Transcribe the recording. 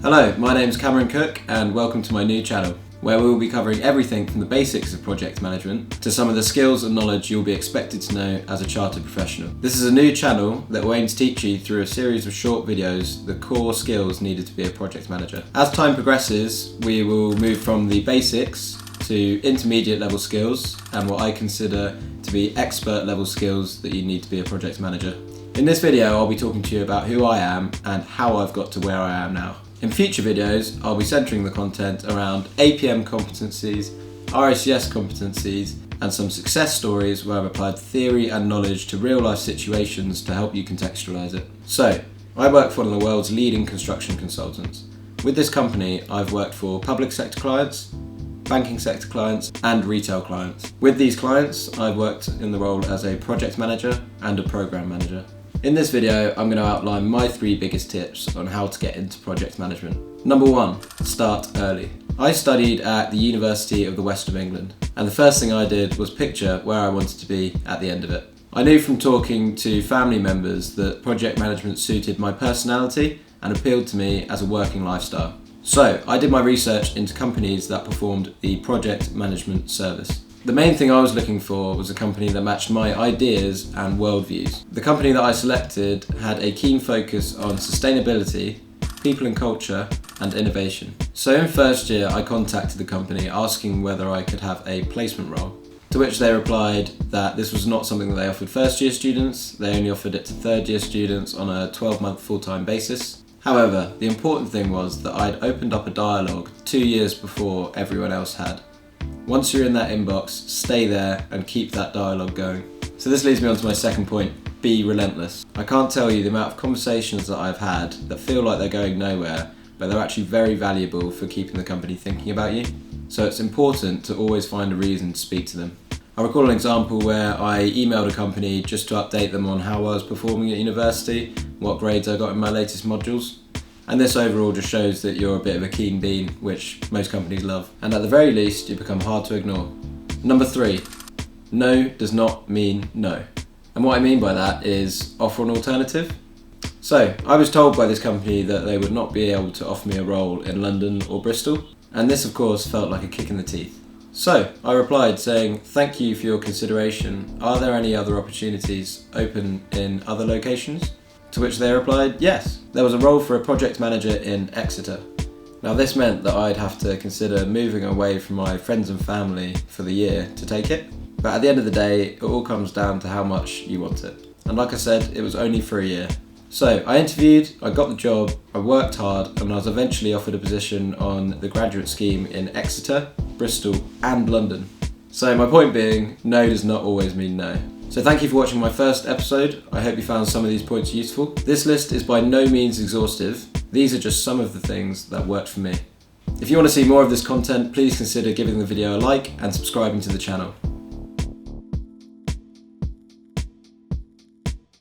Hello, my name's Cameron Cook and welcome to my new channel, where we will be covering everything from the basics of project management to some of the skills and knowledge you'll be expected to know as a chartered professional. This is a new channel that will aim to teach you through a series of short videos the core skills needed to be a project manager. As time progresses, we will move from the basics to intermediate level skills and what I consider to be expert level skills that you need to be a project manager. In this video, I'll be talking to you about who I am and how I've got to where I am now. In future videos, I'll be centering the content around APM competencies, RICS competencies, and some success stories where I've applied theory and knowledge to real life situations to help you contextualize it. So, I work for one of the world's leading construction consultants. With this company, I've worked for public sector clients, banking sector clients, and retail clients. With these clients, I've worked in the role as a project manager and a program manager. In this video, I'm going to outline my 3 biggest tips on how to get into project management. Number 1, start early. I studied at the University of the West of England, and the first thing I did was picture where I wanted to be at the end of it. I knew from talking to family members that project management suited my personality and appealed to me as a working lifestyle. So I did my research into companies that performed the project management service. The main thing I was looking for was a company that matched my ideas and worldviews. The company that I selected had a keen focus on sustainability, people and culture, and innovation. So in first year, I contacted the company asking whether I could have a placement role, to which they replied that this was not something that they offered first year students, they only offered it to third year students on a 12-month full-time basis. However, the important thing was that I'd opened up a dialogue 2 years before everyone else had. Once you're in that inbox, stay there and keep that dialogue going. So this leads me on to my second point, be relentless. I can't tell you the amount of conversations that I've had that feel like they're going nowhere, but they're actually very valuable for keeping the company thinking about you. So it's important to always find a reason to speak to them. I recall an example where I emailed a company just to update them on how I was performing at university, what grades I got in my latest modules. And this overall just shows that you're a bit of a keen bean, which most companies love. And at the very least, you become hard to ignore. Number 3, no does not mean no. And what I mean by that is offer an alternative. So I was told by this company that they would not be able to offer me a role in London or Bristol. And this of course felt like a kick in the teeth. So I replied saying, thank you for your consideration. Are there any other opportunities open in other locations? To which they replied, yes. There was a role for a project manager in Exeter. Now this meant that I'd have to consider moving away from my friends and family for the year to take it. But at the end of the day, it all comes down to how much you want it. And like I said, it was only for a year. So I interviewed, I got the job, I worked hard, and I was eventually offered a position on the graduate scheme in Exeter, Bristol, and London. So my point being, no does not always mean no. So thank you for watching my first episode. I hope you found some of these points useful. This list is by no means exhaustive. These are just some of the things that worked for me. If you want to see more of this content, please consider giving the video a like and subscribing to the channel.